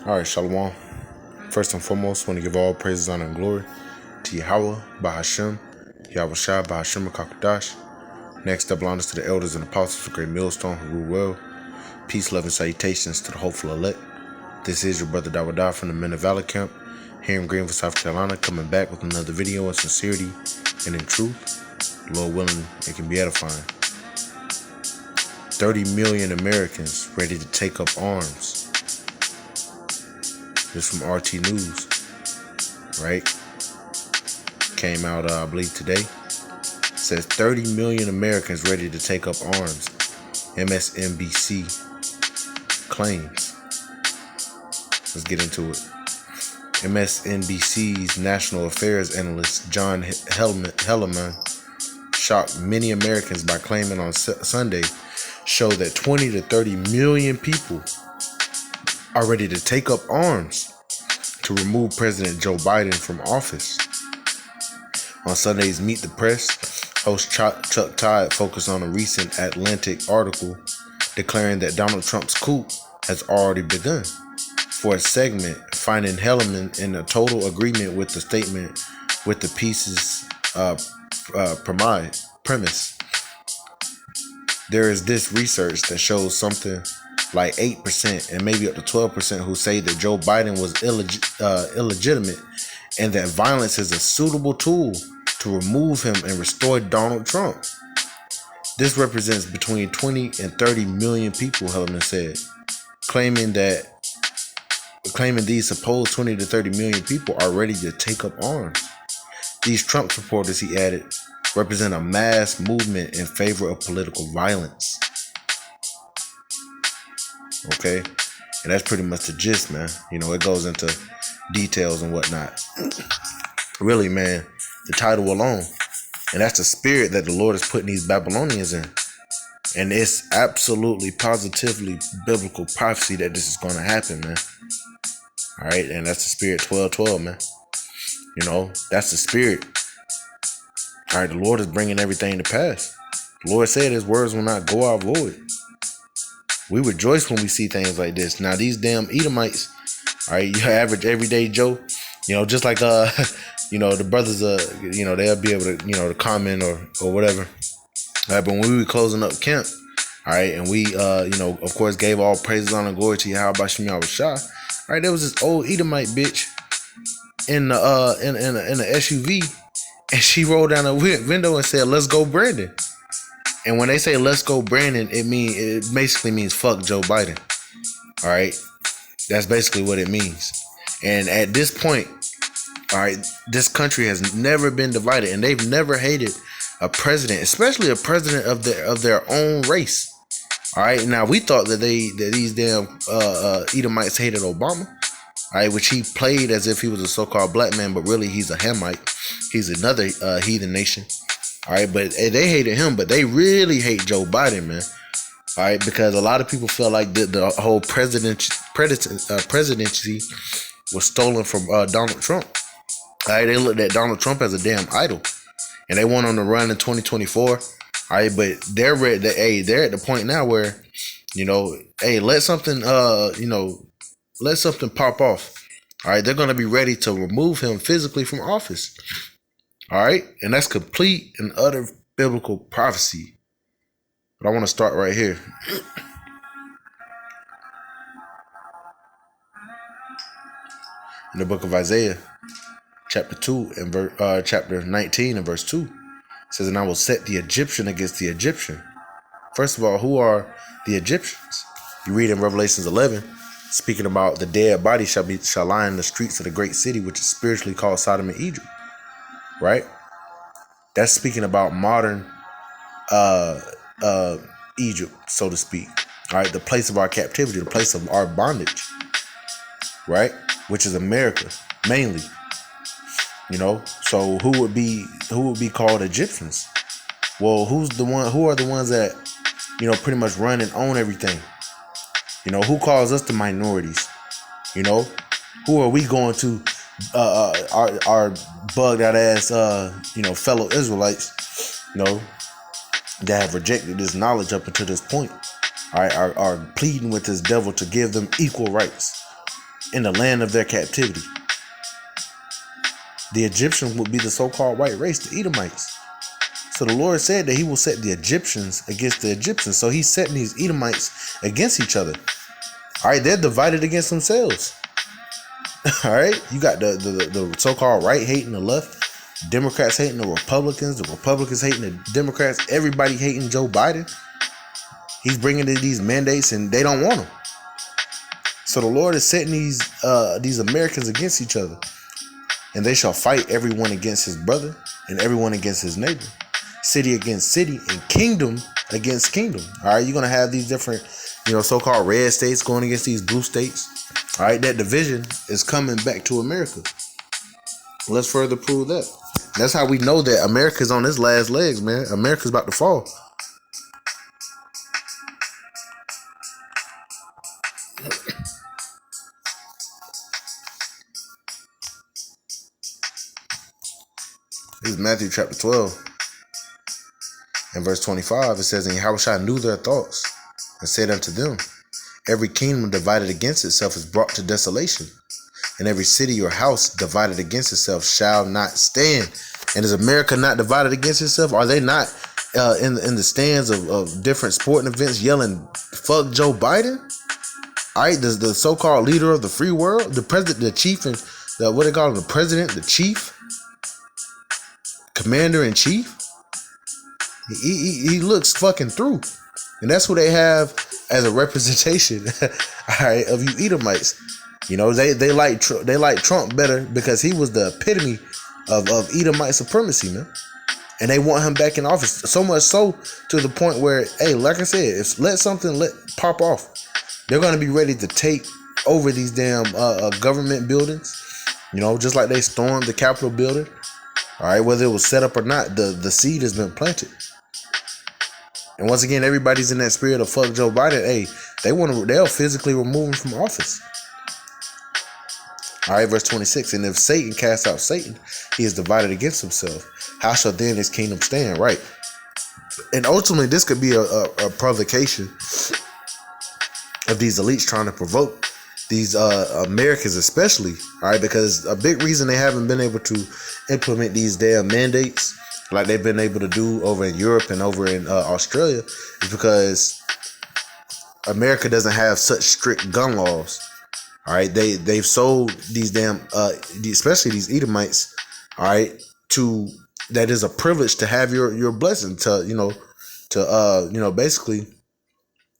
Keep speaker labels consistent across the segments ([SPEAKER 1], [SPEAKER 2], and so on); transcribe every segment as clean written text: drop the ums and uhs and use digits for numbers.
[SPEAKER 1] All right, Shalom. First and foremost, want to give all praises, honor, and glory to Yahweh, Bahashem, Yahweh Shai, Bahashem, Kakadash. Next up, honors to the elders and apostles of Great Millstone who rule well. Peace, love, and salutations to the hopeful elect. This is your brother Dawadah from the Men of Valor Camp, here in Greenville, South Carolina, coming back with another video in sincerity and in truth. Lord willing, it can be edifying. 30 million Americans ready to take up arms. This from RT News, right? Came out, I believe, today. Says 30 million Americans ready to take up arms. MSNBC claims. Let's get into it. MSNBC's national affairs analyst John Hellerman shocked many Americans by claiming on Sunday show that 20 to 30 million people are ready to take up arms to remove President Joe Biden from office. On Sunday's Meet the Press, host Chuck Todd focused on a recent Atlantic article declaring that Donald Trump's coup has already begun. For a segment, finding Hellerman in a total agreement with the statement with the piece's premise. There is this research that shows something like 8% and maybe up to 12% who say that Joe Biden was illegitimate and that violence is a suitable tool to remove him and restore Donald Trump. This represents between 20 and 30 million people, Hellerman said, claiming these supposed 20 to 30 million people are ready to take up arms. These Trump supporters, he added, represent a mass movement in favor of political violence. Okay, and that's pretty much the gist, man. You know, it goes into details and whatnot. Really, man, the title alone, and that's the spirit that the Lord is putting these Babylonians in. And it's absolutely, positively biblical prophecy that this is going to happen, man. All right, and that's the spirit 12:12, man. You know, that's the spirit. All right, the Lord is bringing everything to pass. The Lord said his words will not go out void. We rejoice when we see things like this. Now, these damn Edomites, all right, your average everyday Joe, you know, just like, you know, the brothers, you know, they'll be able to, you know, to comment or whatever. All right, but when we were closing up camp, all right, and we, you know, of course, gave all praises, honor, and glory to Yahweh Bashem Yahweh Shah. All right, there was this old Edomite bitch in the in the SUV, and she rolled down the window and said, "Let's go, Brandon." And when they say "Let's go, Brandon," it basically means fuck Joe Biden. All right, that's basically what it means. And at this point, all right, this country has never been divided, and they've never hated a president, especially a president of their own race. All right, now we thought that these damn Edomites hated Obama, all right, which he played as if he was a so-called black man, but really he's a Hamite. He's another heathen nation. All right, but they hated him, but they really hate Joe Biden, man. All right, because a lot of people feel like the whole presidency was stolen from Donald Trump. All right, they looked at Donald Trump as a damn idol, and they went on the run in 2024. All right, but they're at the point now where, you know, hey, let something pop off. All right, they're gonna be ready to remove him physically from office. All right, and that's complete and utter biblical prophecy. But I want to start right here. In the book of Isaiah, chapter 19 and verse 2, it says, "And I will set the Egyptian against the Egyptian." First of all, who are the Egyptians? You read in Revelations 11, speaking about the dead body shall lie in the streets of the great city, which is spiritually called Sodom and Egypt. Right? That's speaking about modern Egypt, so to speak. All right, the place of our captivity, the place of our bondage, right? Which is America, mainly. You know, so who would be called Egyptians? Well, who are the ones that, you know, pretty much run and own everything? You know, who calls us the minorities? You know, who are we going to? Our bugged out ass, you know, fellow Israelites, you know, that have rejected this knowledge up until this point. All right, are pleading with this devil to give them equal rights. in the land of their captivity. The Egyptians would be the so-called white race, the Edomites. So the Lord said that he will set the Egyptians against the Egyptians. So he's setting these Edomites against each other. All right, they're divided against themselves. All right, you got the so-called right hating the left, Democrats hating the Republicans hating the Democrats, everybody hating Joe Biden. He's bringing in these mandates and they don't want them. So the Lord is setting these Americans against each other. And they shall fight everyone against his brother and everyone against his neighbor, city against city and kingdom against kingdom. All right, you're going to have these different, so-called red states going against these blue states. All right, that division is coming back to America. Let's further prove that. That's how we know that America's on its last legs, man. America's about to fall. This is Matthew chapter 12 and verse 25. It says, And Yahushua knew their thoughts and said unto them, Every kingdom divided against itself is brought to desolation, and every city or house divided against itself shall not stand. And is America not divided against itself? Are they not in the stands of different sporting events yelling, fuck Joe Biden? All right, the so-called leader of the free world, the president, the chief, and what they call him, the president, the chief, commander-in-chief, he looks fucking through. And that's who they have as a representation, all right, of you Edomites. They like Trump better because he was the epitome of Edomite supremacy, man. And they want him back in office. So much so to the point where, hey, like I said, if let something pop off, they're going to be ready to take over these damn government buildings, just like they stormed the Capitol building. All right, whether it was set up or not, the seed has been planted. And once again, everybody's in that spirit of fuck Joe Biden. Hey, they'll physically remove him from office. All right, verse 26. And if Satan casts out Satan, he is divided against himself. How shall then his kingdom stand? Right. And ultimately, this could be a provocation of these elites trying to provoke these Americans especially, all right, because a big reason they haven't been able to implement these damn mandates like they've been able to do over in Europe and over in Australia is because America doesn't have such strict gun laws. All right, they've sold these damn especially these Edomites, all right, to that is a privilege to have your blessing to basically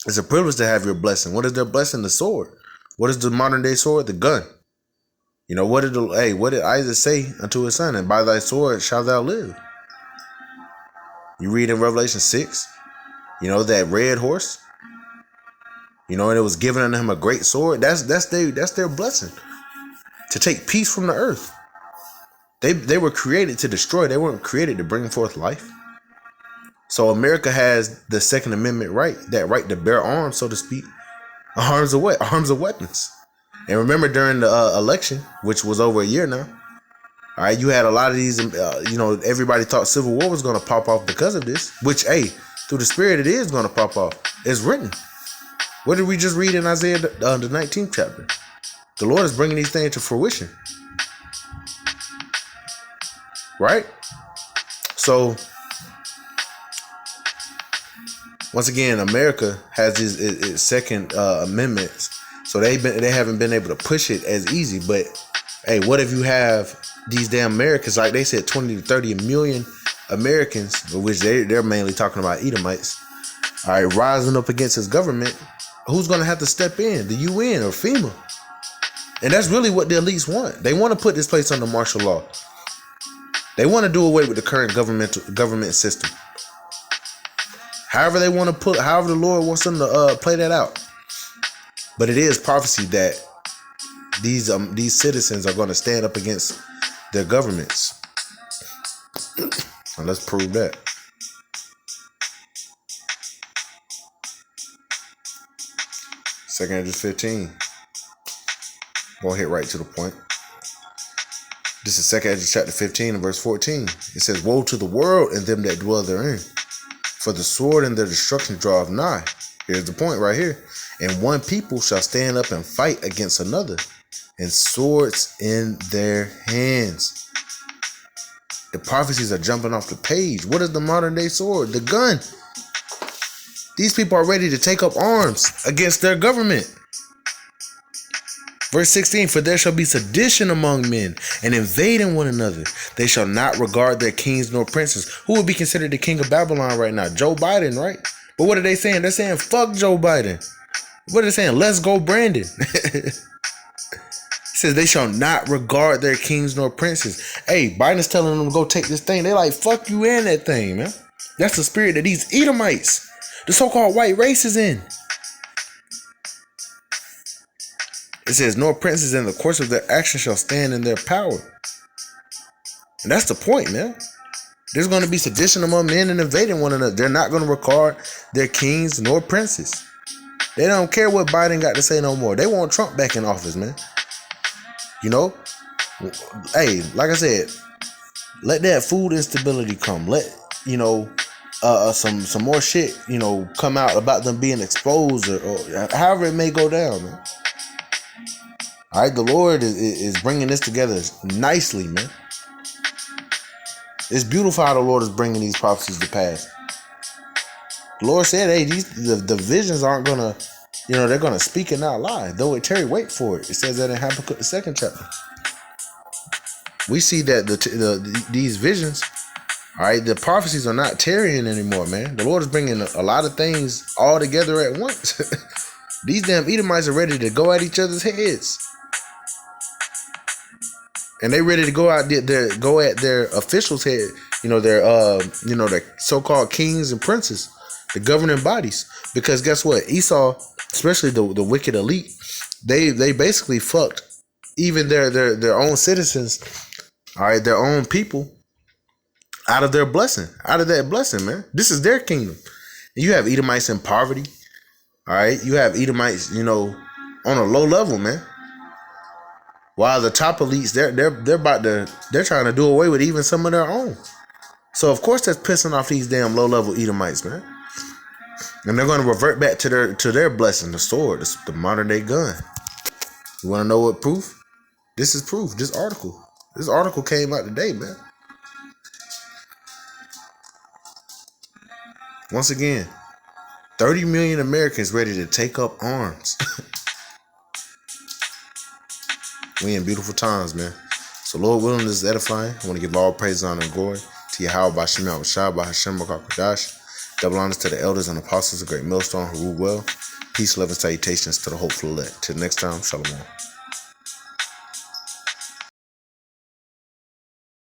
[SPEAKER 1] it's a privilege to have your blessing. What is their blessing? The sword. What is the modern day sword? The gun. What did Isaac say unto his son? And by thy sword shalt thou live. You read in Revelation 6, that red horse, and it was given unto him a great sword. That's their blessing. To take peace from the earth. They were created to destroy. They weren't created to bring forth life. So America has the Second Amendment right, that right to bear arms, so to speak. Arms of weapons. And remember during the election, which was over a year now, all right, you had a lot of these, everybody thought civil war was going to pop off because of this, which, hey, through the spirit, it is going to pop off. It's written. What did we just read in Isaiah, the 19th chapter? The Lord is bringing these things to fruition. Right? So, once again, America has its Second Amendments, so they haven't been able to push it as easy. But hey, what if you have these damn Americans, like they said, 20 to 30 million Americans, which they're mainly talking about Edomites, all right, rising up against his government? Who's going to have to step in? The UN or FEMA? And that's really what the elites want. They want to put this place under martial law. They want to do away with the current government system. However however the Lord wants them to play that out. But it is prophecy that these citizens are going to stand up against their governments. And let's prove that. Second Esdras 15. We'll hit right to the point. This is Second Esdras chapter 15 and verse 14. It says, Woe to the world and them that dwell therein, for the sword and their destruction draweth nigh. Here's the point right here. And one people shall stand up and fight against another, and swords in their hands. The prophecies are jumping off the page. What is the modern day sword? The gun. These people are ready to take up arms against their government. Verse 16, for there shall be sedition among men and invading one another. They shall not regard their kings nor princes. Who would be considered the king of Babylon right now? Joe Biden, right? But what are they saying? They're saying, fuck Joe Biden. What are they saying? Let's go Brandon. It says they shall not regard their kings nor princes. Hey, Biden's telling them to go take this thing. They like, fuck you and that thing, man. That's the spirit that these Edomites, the so-called white race, is in. It says, nor princes in the course of their action shall stand in their power. And that's the point, man. There's going to be sedition among men and invading one another. They're not going to regard their kings nor princes. They don't care what Biden got to say no more. They want Trump back in office, man. You know? Hey, like I said, let that food instability come. Let, you know, some more shit, you know, come out about them being exposed or however it may go down, man. All right, the Lord is bringing this together nicely, man. It's beautiful how the Lord is bringing these prophecies to pass. The Lord said, hey, the visions aren't going to, you know, they're going to speak and not lie. Though it tarry, wait for it. It says that in Habakkuk, the 2nd chapter. We see that these visions, all right, the prophecies are not tarrying anymore, man. The Lord is bringing a lot of things all together at once. These damn Edomites are ready to go at each other's heads. And they ready to go out there, go at their officials' head, you know, their so-called kings and princes, the governing bodies. Because guess what? Esau, especially the wicked elite, they basically fucked even their own citizens, all right, their own people, out of their blessing, out of that blessing, man. This is their kingdom. And you have Edomites in poverty, all right. You have Edomites, you know, on a low level, man. While the top elites, they're trying to do away with even some of their own. So of course that's pissing off these damn low level Edomites, man. And they're going to revert back to their blessing, the sword, the modern day gun. You want to know what proof? This is proof. This article came out today, man. Once again, 30 million Americans ready to take up arms. We in beautiful times, man. So Lord willing, this is edifying. I want to give all praise, honor, and glory to Yahweh by Shem Yahweh by Hashem Kodash. Double honors to the elders and apostles of Great Millstone who rule well. Peace, love, and salutations to the hopeful elect. Till next time, shalom.